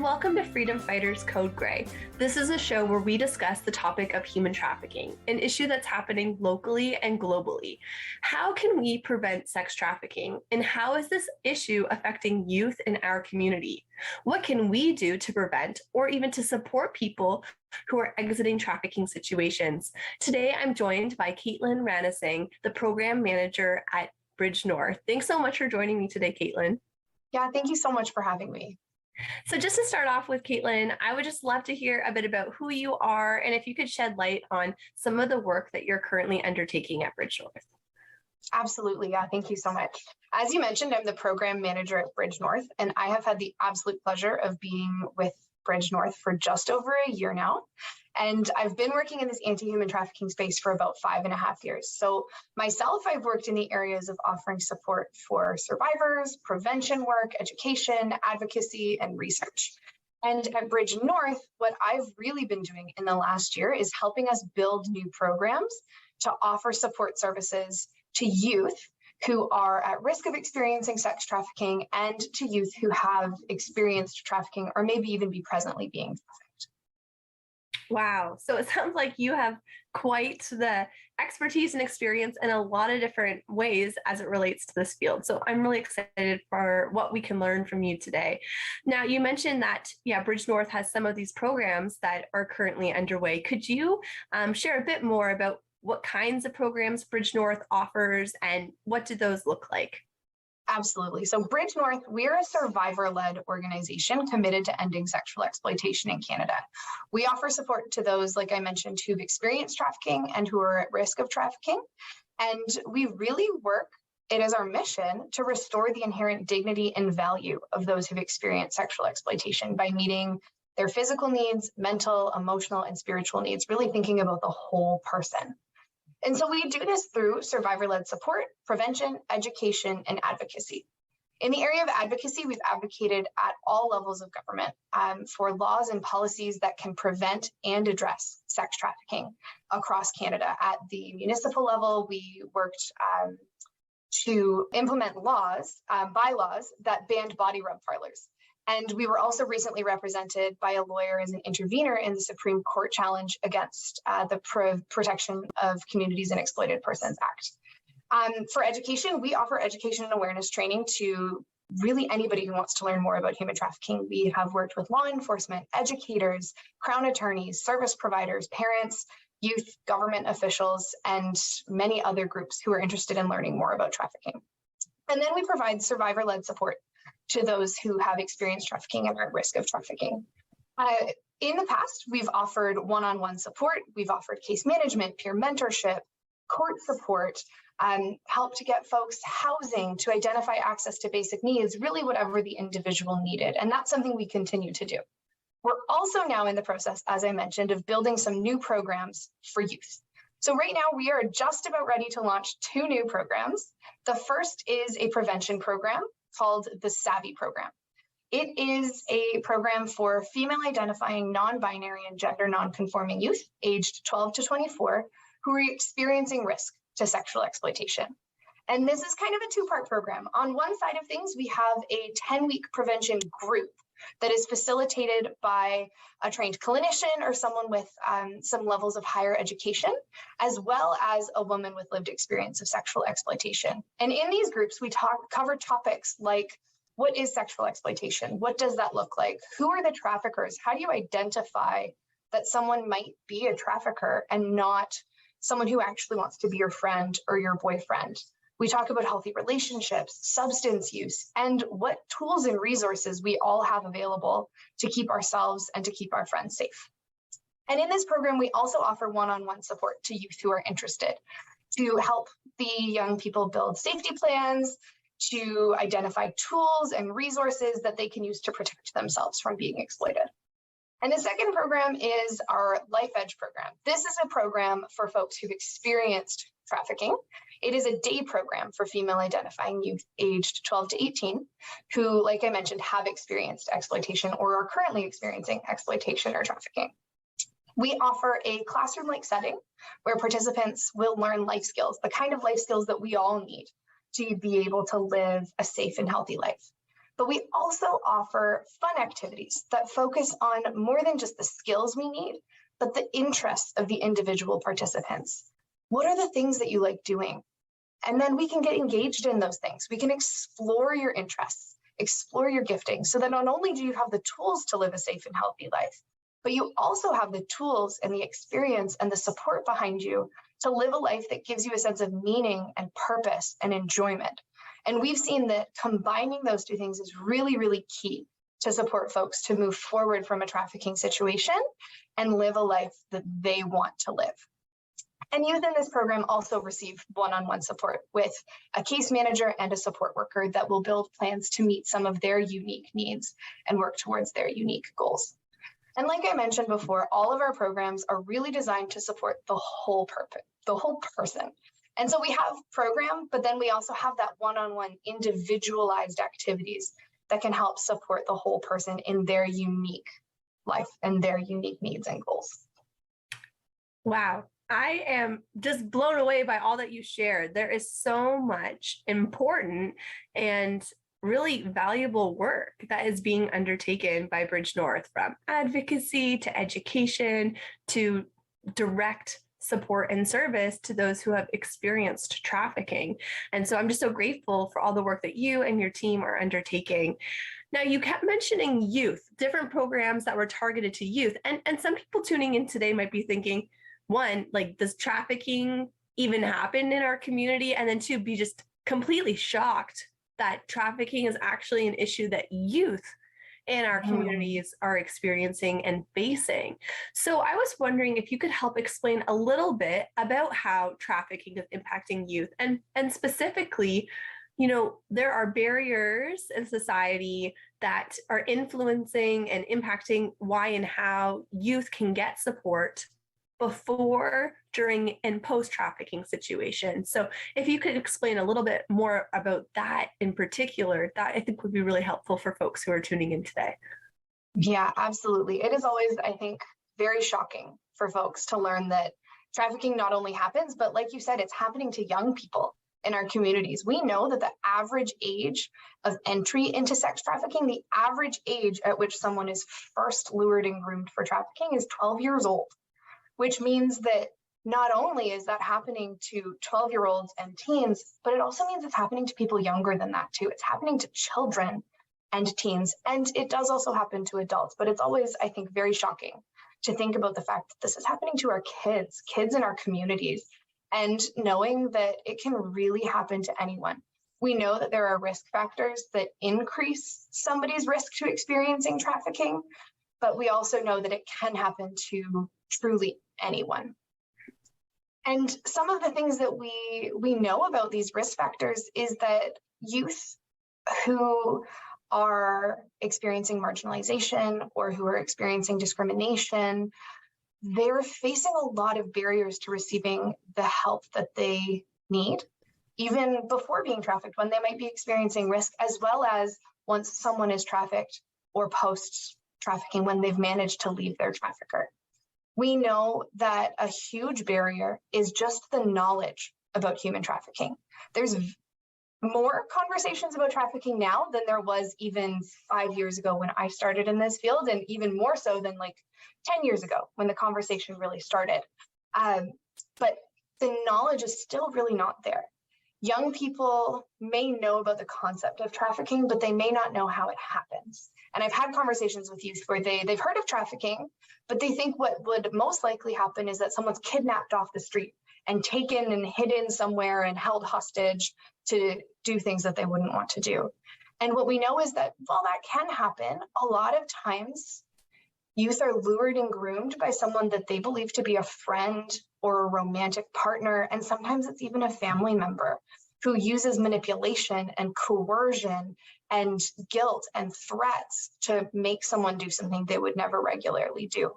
welcome to Freedom Fighters Code Gray. This is a show where we discuss the topic of human trafficking, an issue that's happening locally and globally. How can we prevent sex trafficking, and how is this issue affecting youth in our community? What can we do to prevent or even to support people who are exiting trafficking situations? Today, I'm joined by Kaitlyn Ranasinghe, the program manager at Bridgenorth. Thanks so much for joining me today, Kaitlyn. Yeah, thank you so much for having me. So just to start off with, Kaitlyn, I would just love to hear a bit about who you are and if you could shed light on some of the work that you're currently undertaking at Bridgenorth. Absolutely. Yeah, thank you so much. As you mentioned, I'm the program manager at Bridgenorth, and I have had the absolute pleasure of being with Bridgenorth for just over a year now. And I've been working in this anti-human trafficking space for about 5.5 years. So myself, I've worked in the areas of offering support for survivors, prevention work, education, advocacy, and research. And at Bridgenorth, what I've really been doing in the last year is helping us build new programs to offer support services to youth who are at risk of experiencing sex trafficking and to youth who have experienced trafficking or maybe even be presently being trafficked. Wow. So it sounds like you have quite the expertise and experience in a lot of different ways as it relates to this field. So I'm really excited for what we can learn from you today. Now, you mentioned that, Bridgenorth has some of these programs that are currently underway. Could you share a bit more about what kinds of programs Bridgenorth offers and what do those look like? Absolutely. So Bridgenorth, we're a survivor-led organization committed to ending sexual exploitation in Canada. We offer support to those, like I mentioned, who've experienced trafficking and who are at risk of trafficking. And we really work, it is our mission to restore the inherent dignity and value of those who've experienced sexual exploitation by meeting their physical needs, mental, emotional, and spiritual needs, really thinking about the whole person. And so we do this through survivor-led support, prevention, education, and advocacy. In the area of advocacy, we've advocated at all levels of government for laws and policies that can prevent and address sex trafficking across Canada. At the municipal level, we worked to implement laws, bylaws that banned body rub parlors. And we were also recently represented by a lawyer as an intervener in the Supreme Court challenge against the Protection of Communities and Exploited Persons Act. For education, we offer education and awareness training to really anybody who wants to learn more about human trafficking. We have worked with law enforcement, educators, Crown attorneys, service providers, parents, youth, government officials, and many other groups who are interested in learning more about trafficking. And then we provide survivor-led support to those who have experienced trafficking and are at risk of trafficking. In the past, we've offered one-on-one support, we've offered case management, peer mentorship, court support, help to get folks housing, to identify access to basic needs, really whatever the individual needed. And that's something we continue to do. We're also now in the process, as I mentioned, of building some new programs for youth. So right now we are just about ready to launch 2 new programs. The first is a prevention program called the Savvy program. It is a program for female identifying non-binary and gender non-conforming youth aged 12 to 24 who are experiencing risk to sexual exploitation. And this is kind of a 2-part program. On one side of things, we have a 10-week prevention group that is facilitated by a trained clinician or someone with some levels of higher education, as well as a woman with lived experience of sexual exploitation. And in these groups, we cover topics like, what is sexual exploitation? What does that look like? Who are the traffickers? How do you identify that someone might be a trafficker and not someone who actually wants to be your friend or your boyfriend? We talk about healthy relationships, substance use, and what tools and resources we all have available to keep ourselves and to keep our friends safe. And in this program, we also offer one-on-one support to youth who are interested to help the young people build safety plans, to identify tools and resources that they can use to protect themselves from being exploited. And the second program is our Life Edge program. This is a program for folks who've experienced trafficking. It is a day program for female identifying youth aged 12 to 18 who, like I mentioned, have experienced exploitation or are currently experiencing exploitation or trafficking. We offer a classroom-like setting where participants will learn life skills, the kind of life skills that we all need to be able to live a safe and healthy life. But we also offer fun activities that focus on more than just the skills we need, but the interests of the individual participants. What are the things that you like doing? And then we can get engaged in those things. We can explore your interests, explore your gifting, so that not only do you have the tools to live a safe and healthy life, but you also have the tools and the experience and the support behind you to live a life that gives you a sense of meaning and purpose and enjoyment. And we've seen that combining those two things is really, really key to support folks to move forward from a trafficking situation and live a life that they want to live. And youth in this program also receive one-on-one support with a case manager and a support worker that will build plans to meet some of their unique needs and work towards their unique goals. And like I mentioned before, all of our programs are really designed to support the whole person. And so we have program, but then we also have that one-on-one individualized activities that can help support the whole person in their unique life and their unique needs and goals. Wow. I am just blown away by all that you shared. There is so much important and really valuable work that is being undertaken by Bridgenorth, from advocacy to education to direct support and service to those who have experienced trafficking. And so I'm just so grateful for all the work that you and your team are undertaking. Now, you kept mentioning youth, different programs that were targeted to youth. And some people tuning in today might be thinking, one, like, does trafficking even happen in our community? And then two, be just completely shocked that trafficking is actually an issue that youth in our communities are experiencing and facing. So I was wondering if you could help explain a little bit about how trafficking is impacting youth, and specifically, you know, there are barriers in society that are influencing and impacting why and how youth can get support before, during, and post-trafficking situations. So if you could explain a little bit more about that in particular, that I think would be really helpful for folks who are tuning in today. Yeah, absolutely. It is always, I think, very shocking for folks to learn that trafficking not only happens, but like you said, it's happening to young people in our communities. We know that the average age of entry into sex trafficking, the average age at which someone is first lured and groomed for trafficking, is 12 years old. Which means that not only is that happening to 12-year-olds and teens, but it also means it's happening to people younger than that too. It's happening to children and teens, and it does also happen to adults, but it's always, I think, very shocking to think about the fact that this is happening to our kids in our communities, and knowing that it can really happen to anyone. We know that there are risk factors that increase somebody's risk to experiencing trafficking, but we also know that it can happen to truly anyone. And some of the things that we know about these risk factors is that youth who are experiencing marginalization or who are experiencing discrimination, they're facing a lot of barriers to receiving the help that they need, even before being trafficked, when they might be experiencing risk, as well as once someone is trafficked or post-trafficking, when they've managed to leave their trafficker. We know that a huge barrier is just the knowledge about human trafficking. There's more conversations about trafficking now than there was even 5 years ago when I started in this field, and even more so than like 10 years ago when the conversation really started. But the knowledge is still really not there. Young people may know about the concept of trafficking, but they may not know how it happens. And I've had conversations with youth where they've heard of trafficking, but they think what would most likely happen is that someone's kidnapped off the street and taken and hidden somewhere and held hostage to do things that they wouldn't want to do. And what we know is that while that can happen, a lot of times youth are lured and groomed by someone that they believe to be a friend or a romantic partner, and sometimes it's even a family member who uses manipulation and coercion and guilt and threats to make someone do something they would never regularly do.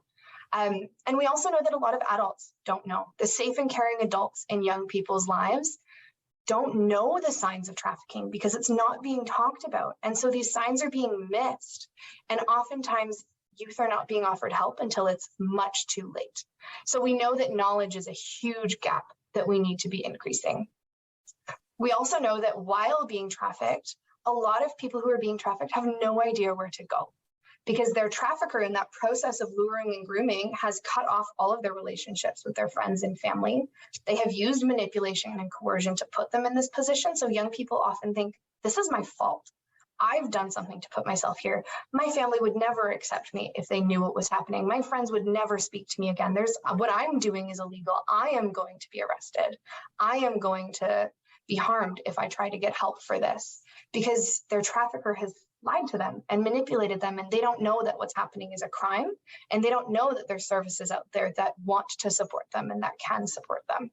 And we also know that a lot of adults don't know. The safe and caring adults in young people's lives don't know the signs of trafficking because it's not being talked about. And so these signs are being missed. And oftentimes youth are not being offered help until it's much too late. So we know that knowledge is a huge gap that we need to be increasing. We also know that while being trafficked, a lot of people who are being trafficked have no idea where to go because their trafficker in that process of luring and grooming has cut off all of their relationships with their friends and family. They have used manipulation and coercion to put them in this position. So young people often think, this is my fault. I've done something to put myself here. My family would never accept me if they knew what was happening. My friends would never speak to me again. What I'm doing is illegal. I am going to be arrested. I am going to be harmed if I try to get help for this, because their trafficker has lied to them and manipulated them, and they don't know that what's happening is a crime, and they don't know that there's services out there that want to support them and that can support them.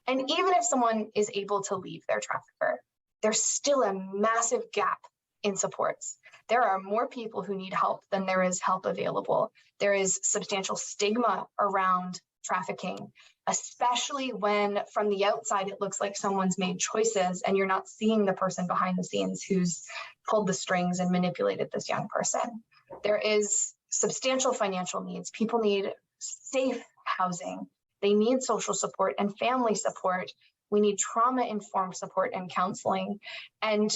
And even if someone is able to leave their trafficker, there's still a massive gap in supports. There are more people who need help than there is help available. There is substantial stigma around trafficking, especially when from the outside it looks like someone's made choices and you're not seeing the person behind the scenes who's pulled the strings and manipulated this young person. There is substantial financial needs. People need safe housing. They need social support and family support. We need trauma-informed support and counseling and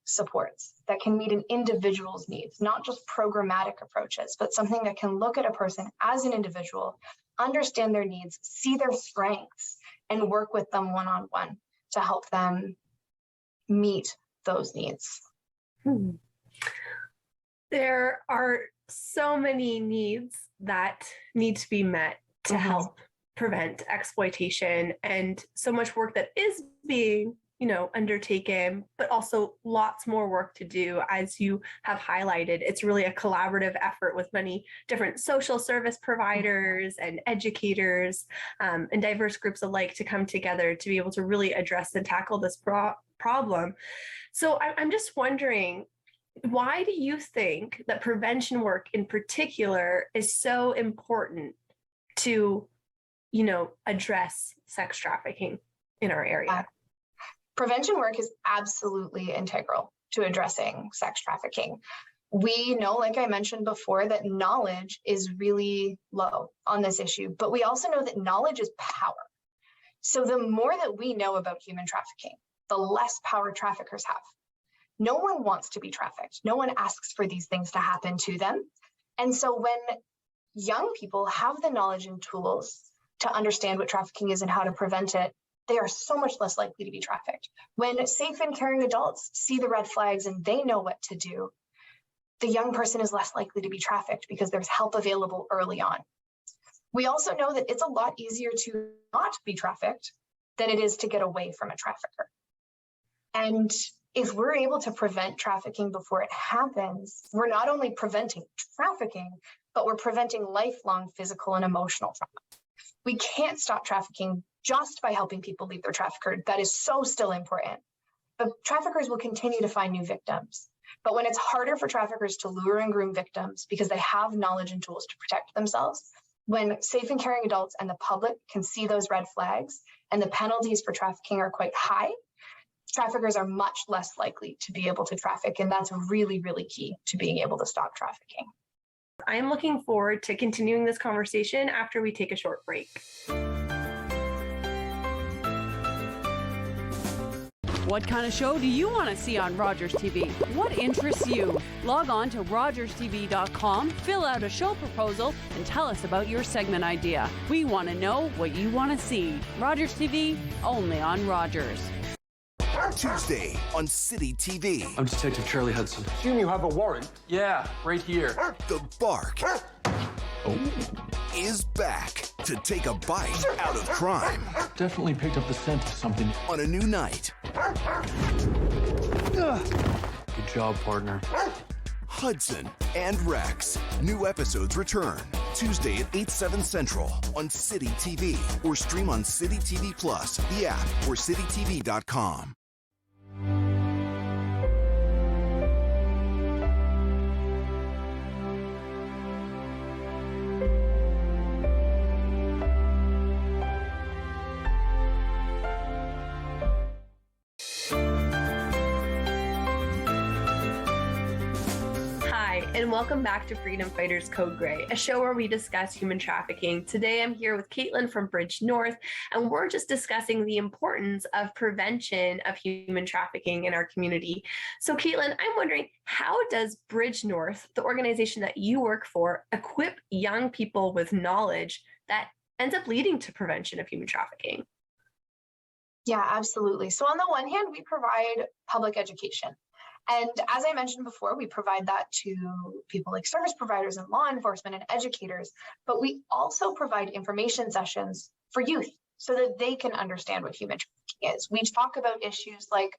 supports that can meet an individual's needs, not just programmatic approaches, but something that can look at a person as an individual, understand their needs, see their strengths, and work with them one-on-one to help them meet those needs. There are so many needs that need to be met to help prevent exploitation, and so much work that is being undertaken, but also lots more work to do. As you have highlighted, it's really a collaborative effort with many different social service providers and educators and diverse groups alike to come together to be able to really address and tackle this problem. So I'm just wondering, why do you think that prevention work in particular is so important to, address sex trafficking in our area? Prevention work is absolutely integral to addressing sex trafficking. We know, like I mentioned before, that knowledge is really low on this issue, but we also know that knowledge is power. So the more that we know about human trafficking, the less power traffickers have. No one wants to be trafficked. No one asks for these things to happen to them. And so when young people have the knowledge and tools to understand what trafficking is and how to prevent it, they are so much less likely to be trafficked. When safe and caring adults see the red flags and they know what to do, the young person is less likely to be trafficked because there's help available early on. We also know that it's a lot easier to not be trafficked than it is to get away from a trafficker. And if we're able to prevent trafficking before it happens, we're not only preventing trafficking, but we're preventing lifelong physical and emotional trauma. We can't stop trafficking just by helping people leave their trafficker. That is so still important. But traffickers will continue to find new victims. But when it's harder for traffickers to lure and groom victims because they have knowledge and tools to protect themselves, when safe and caring adults and the public can see those red flags and the penalties for trafficking are quite high, traffickers are much less likely to be able to traffic. And that's really, really key to being able to stop trafficking. I am looking forward to continuing this conversation after we take a short break. What kind of show do you want to see on Rogers TV? What interests you? Log on to rogerstv.com, fill out a show proposal, and tell us about your segment idea. We want to know what you want to see. Rogers TV, only on Rogers. Tuesday on City TV. I'm Detective Charlie Hudson. Assume you have a warrant? Yeah, right here. The Bark is back to take a bite out of crime Definitely picked up the scent of something. on a new night. Good job, partner. Hudson and Rex. New episodes return Tuesday at 8/7 Central on City TV or stream on City TV Plus, the app, or citytv.com. and welcome back to Freedom Fighters Code Gray, a show where we discuss human trafficking. Today I'm here with Kaitlyn from Bridgenorth, and we're just discussing the importance of prevention of human trafficking in our community. So Kaitlyn, I'm wondering, how does Bridgenorth, the organization that you work for, equip young people with knowledge that ends up leading to prevention of human trafficking? Yeah, absolutely. So on the one hand, we provide public education. And as I mentioned before, we provide that to people like service providers and law enforcement and educators, but we also provide information sessions for youth so that they can understand what human trafficking is. We talk about issues like,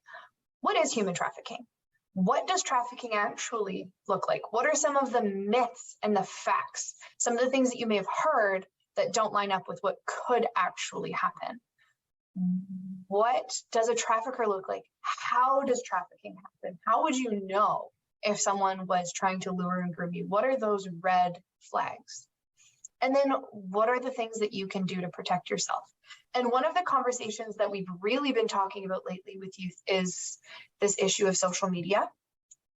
what is human trafficking? What does trafficking actually look like? What are some of the myths and the facts? Some of the things that you may have heard that don't line up with what could actually happen. What does a trafficker look like? How does trafficking happen? How would you know if someone was trying to lure and groom you? What are those red flags? And then what are the things that you can do to protect yourself? And one of the conversations that we've really been talking about lately with youth is this issue of social media,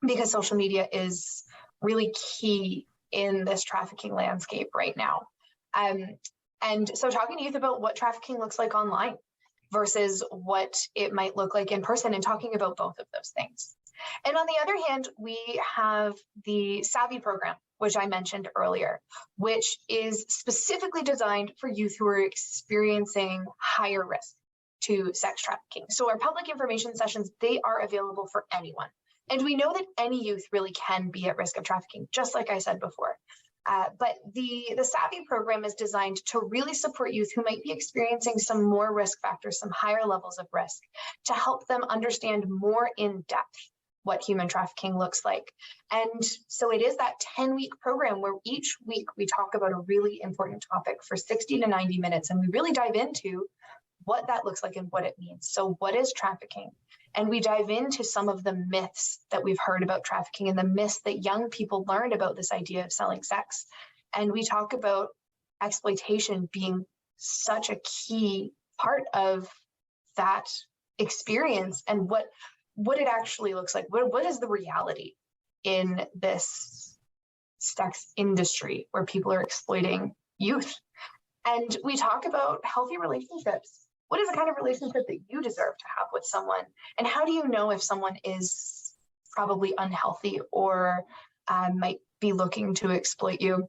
because social media is really key in this trafficking landscape right now. And so talking to youth about what trafficking looks like online versus what it might look like in person, and talking about both of those things. And on the other hand, we have the Savvy program, which I mentioned earlier, which is specifically designed for youth who are experiencing higher risk to sex trafficking. So our public information sessions, they are available for anyone. And we know that any youth really can be at risk of trafficking, just like I said before. But the Savvy program is designed to really support youth who might be experiencing some more risk factors, some higher levels of risk, to help them understand more in depth what human trafficking looks like. And so it is that 10-week program where each week we talk about a really important topic for 60 to 90 minutes, and we really dive into what that looks like and what it means. So what is trafficking? And we dive into some of the myths that we've heard about trafficking and the myths that young people learned about this idea of selling sex. And we talk about exploitation being such a key part of that experience and what it actually looks like. What is the reality in this sex industry where people are exploiting youth? And we talk about healthy relationships. What is the kind of relationship that you deserve to have with someone? And how do you know if someone is probably unhealthy or might be looking to exploit you?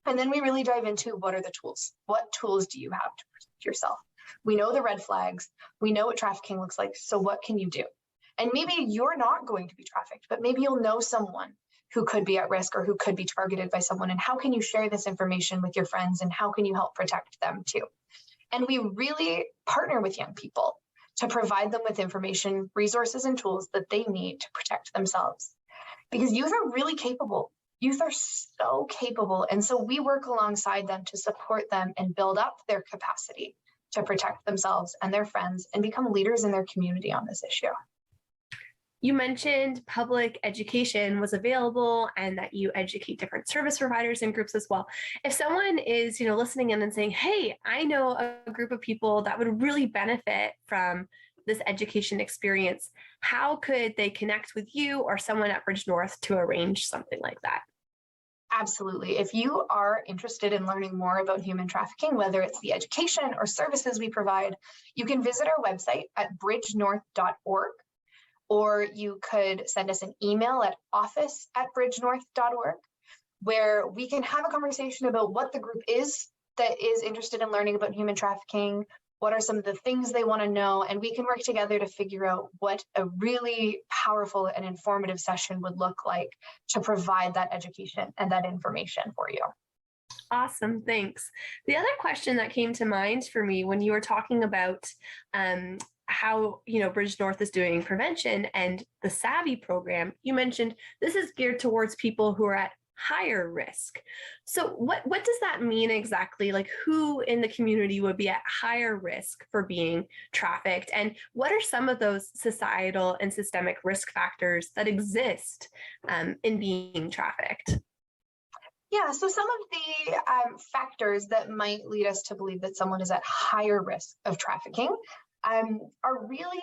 And then we really dive into, what are the tools? What tools do you have to protect yourself? We know the red flags. We know what trafficking looks like. So what can you do? And maybe you're not going to be trafficked, but maybe you'll know someone who could be at risk or who could be targeted by someone. And how can you share this information with your friends? And how can you help protect them too? And we really partner with young people to provide them with information, resources, and tools that they need to protect themselves. Because youth are really capable. Youth are so capable. And so we work alongside them to support them and build up their capacity to protect themselves and their friends and become leaders in their community on this issue. You mentioned public education was available and that you educate different service providers and groups as well. If someone is, listening in and saying, hey, I know a group of people that would really benefit from this education experience, how could they connect with you or someone at Bridgenorth to arrange something like that? Absolutely. If you are interested in learning more about human trafficking, whether it's the education or services we provide, you can visit our website at bridgenorth.org. Or you could send us an email at office@bridgenorth.org, where we can have a conversation about what the group is that is interested in learning about human trafficking, what are some of the things they want to know, and we can work together to figure out what a really powerful and informative session would look like to provide that education and that information for you. Awesome, thanks. The other question that came to mind for me when you were talking about how Bridgenorth is doing prevention and the Savvy program, you mentioned this is geared towards people who are at higher risk. So what does that mean exactly? Like, who in the community would be at higher risk for being trafficked? And what are some of those societal and systemic risk factors that exist in being trafficked? Yeah, so some of the factors that might lead us to believe that someone is at higher risk of trafficking are really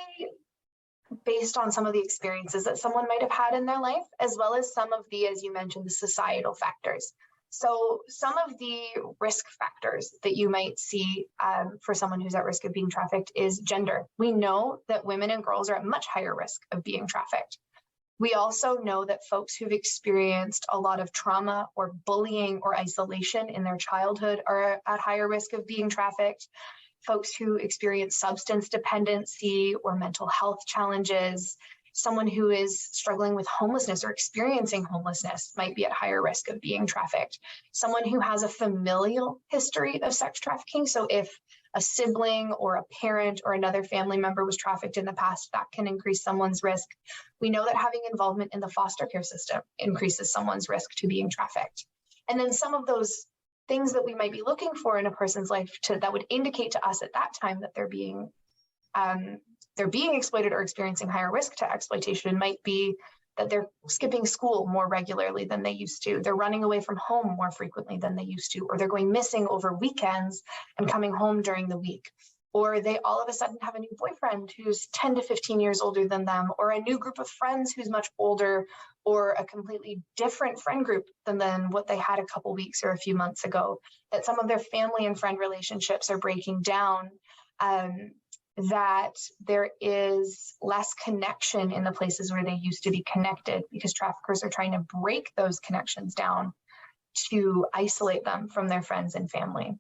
based on some of the experiences that someone might have had in their life, as well as some of the, as you mentioned, the societal factors. So some of the risk factors that you might see for someone who's at risk of being trafficked is gender. We know that women and girls are at much higher risk of being trafficked. We also know that folks who've experienced a lot of trauma or bullying or isolation in their childhood are at higher risk of being trafficked. Folks who experience substance dependency or mental health challenges, someone who is struggling with homelessness or experiencing homelessness might be at higher risk of being trafficked. Someone who has a familial history of sex trafficking. So if a sibling or a parent or another family member was trafficked in the past, that can increase someone's risk. We know that having involvement in the foster care system increases someone's risk to being trafficked. And then some of those things that we might be looking for in a person's life that would indicate to us at that time that they're being exploited or experiencing higher risk to exploitation might be that they're skipping school more regularly than they used to. They're running away from home more frequently than they used to, or they're going missing over weekends and coming home during the week. Or they all of a sudden have a new boyfriend who's 10 to 15 years older than them, or a new group of friends who's much older, or a completely different friend group than what they had a couple weeks or a few months ago, that some of their family and friend relationships are breaking down, that there is less connection in the places where they used to be connected because traffickers are trying to break those connections down to isolate them from their friends and family.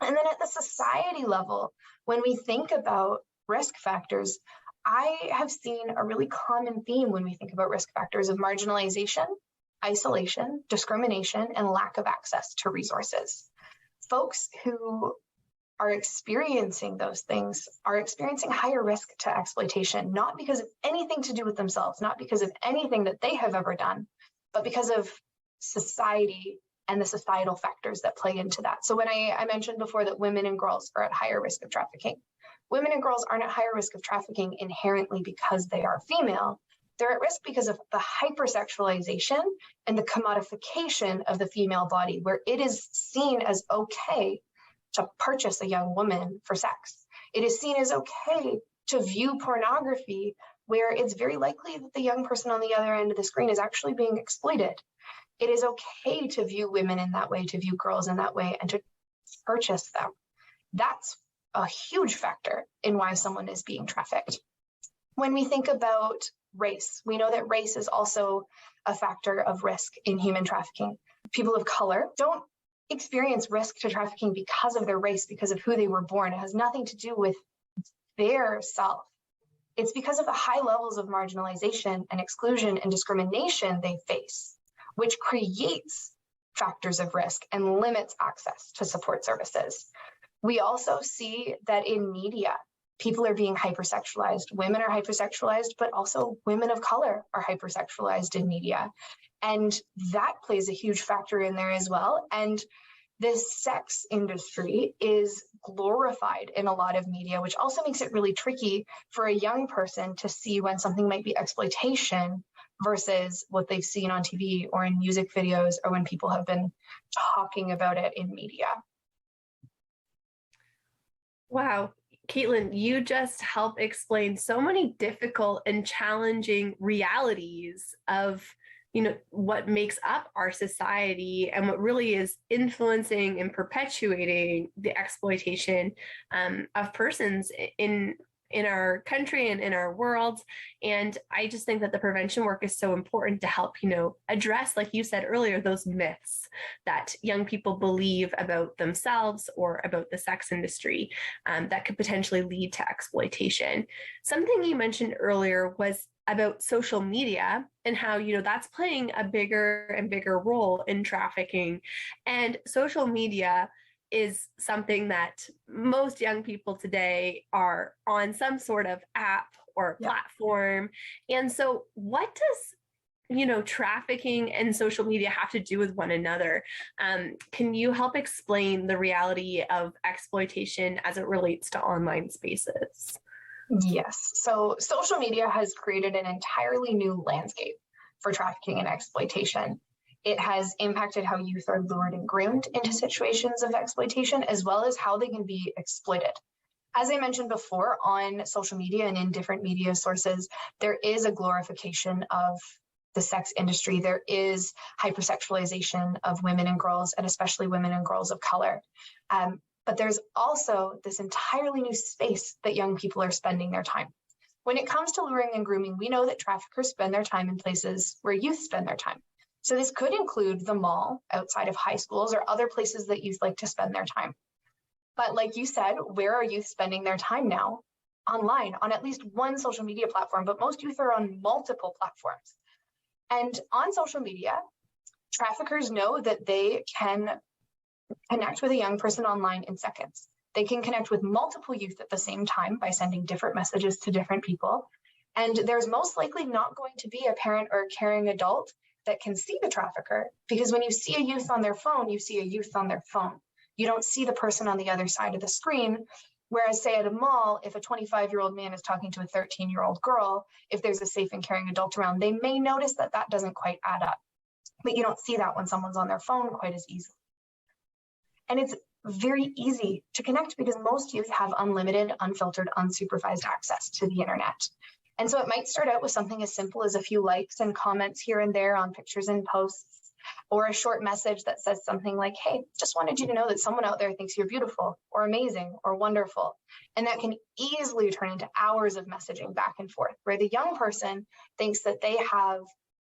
And then at the society level, when we think about risk factors, I have seen a really common theme when we think about risk factors of marginalization, isolation, discrimination, and lack of access to resources. Folks who are experiencing those things are experiencing higher risk to exploitation, not because of anything to do with themselves, not because of anything that they have ever done, but because of society and the societal factors that play into that. So when I mentioned before that women and girls are at higher risk of trafficking, women and girls aren't at higher risk of trafficking inherently because they are female. They're at risk because of the hypersexualization and the commodification of the female body, where it is seen as okay to purchase a young woman for sex. It is seen as okay to view pornography, where it's very likely that the young person on the other end of the screen is actually being exploited. It is okay to view women in that way, to view girls in that way, and to purchase them. That's a huge factor in why someone is being trafficked. When we think about race, we know that race is also a factor of risk in human trafficking. People of color don't experience risk to trafficking because of their race, because of who they were born. It has nothing to do with their self. It's because of the high levels of marginalization and exclusion and discrimination they face, which creates factors of risk and limits access to support services. We also see that in media, people are being hypersexualized. Women are hypersexualized, but also women of color are hypersexualized in media. And that plays a huge factor in there as well. And this sex industry is glorified in a lot of media, which also makes it really tricky for a young person to see when something might be exploitation versus what they've seen on TV or in music videos or when people have been talking about it in media. Wow. Kaitlyn, you just help explain so many difficult and challenging realities of, what makes up our society and what really is influencing and perpetuating the exploitation of persons in our country and in our world. And I just think that the prevention work is so important to help, address, like you said earlier, those myths that young people believe about themselves or about the sex industry that could potentially lead to exploitation. Something you mentioned earlier was about social media and how, that's playing a bigger and bigger role in trafficking. And social media is something that most young people today are on some sort of app or platform. And so what does, trafficking and social media have to do with one another? Can you help explain the reality of exploitation as it relates to online spaces? Yes. So social media has created an entirely new landscape for trafficking and exploitation. It has impacted how youth are lured and groomed into situations of exploitation, as well as how they can be exploited. As I mentioned before, on social media and in different media sources, there is a glorification of the sex industry. There is hypersexualization of women and girls, and especially women and girls of color. But there's also this entirely new space that young people are spending their time. When it comes to luring and grooming, we know that traffickers spend their time in places where youth spend their time. So this could include the mall outside of high schools or other places that youth like to spend their time. But like you said, where are youth spending their time now? Online, on at least one social media platform, but most youth are on multiple platforms. And on social media, traffickers know that they can connect with a young person online in seconds. They can connect with multiple youth at the same time by sending different messages to different people. And there's most likely not going to be a parent or a caring adult that can see the trafficker, because when you see a youth on their phone, you see a youth on their phone. You don't see the person on the other side of the screen. Whereas, say, at a mall, if a 25-year-old man is talking to a 13-year-old girl, if there's a safe and caring adult around, they may notice that that doesn't quite add up. But you don't see that when someone's on their phone quite as easily. And it's very easy to connect because most youth have unlimited, unfiltered, unsupervised access to the internet. And so it might start out with something as simple as a few likes and comments here and there on pictures and posts, or a short message that says something like, hey, just wanted you to know that someone out there thinks you're beautiful or amazing or wonderful. And that can easily turn into hours of messaging back and forth, where the young person thinks that they have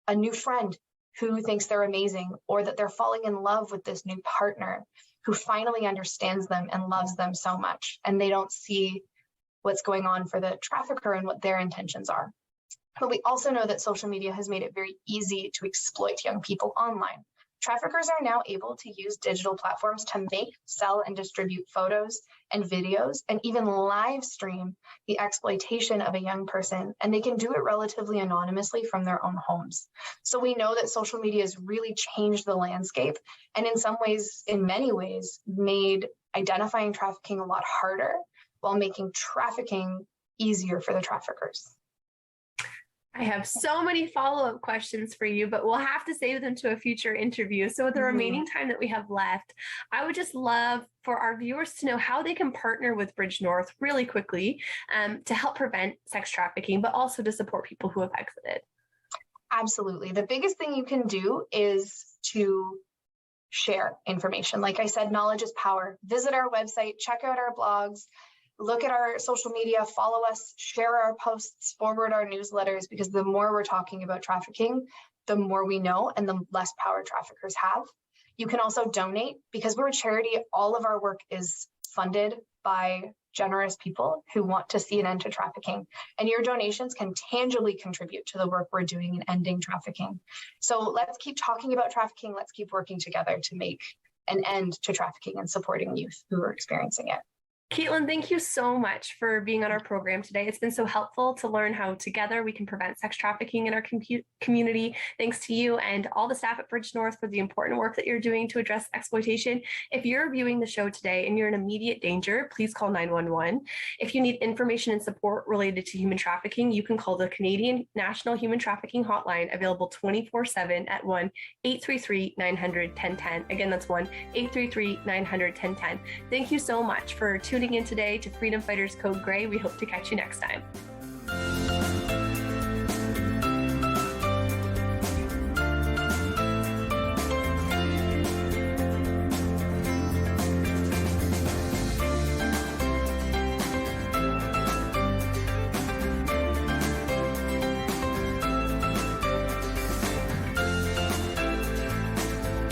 a new friend who thinks they're amazing, or that they're falling in love with this new partner who finally understands them and loves them so much, and they don't see what's going on for the trafficker and what their intentions are. But we also know that social media has made it very easy to exploit young people online. Traffickers are now able to use digital platforms to make, sell, and distribute photos and videos, and even live stream the exploitation of a young person, and they can do it relatively anonymously from their own homes. So we know that social media has really changed the landscape, and in some ways, in many ways, made identifying trafficking a lot harder, while making trafficking easier for the traffickers. I have so many follow-up questions for you, but we'll have to save them to a future interview. So with the remaining time that we have left, I would just love for our viewers to know how they can partner with Bridgenorth really quickly to help prevent sex trafficking, but also to support people who have exited. Absolutely. The biggest thing you can do is to share information. Like I said, knowledge is power. Visit our website, check out our blogs, look at our social media, follow us, share our posts, forward our newsletters, because the more we're talking about trafficking, the more we know and the less power traffickers have. You can also donate, because we're a charity. All of our work is funded by generous people who want to see an end to trafficking. And your donations can tangibly contribute to the work we're doing in ending trafficking. So let's keep talking about trafficking. Let's keep working together to make an end to trafficking and supporting youth who are experiencing it. Kaitlyn, thank you so much for being on our program today. It's been so helpful to learn how together we can prevent sex trafficking in our community. Thanks to you and all the staff at Bridgenorth for the important work that you're doing to address exploitation. If you're viewing the show today and you're in immediate danger, please call 911. If you need information and support related to human trafficking, you can call the Canadian National Human Trafficking Hotline, available 24/7 at 1-833-900-1010. Again, that's 1-833-900-1010. Thank you so much for tuning in today to Freedom Fighters Code Gray. We hope to catch you next time.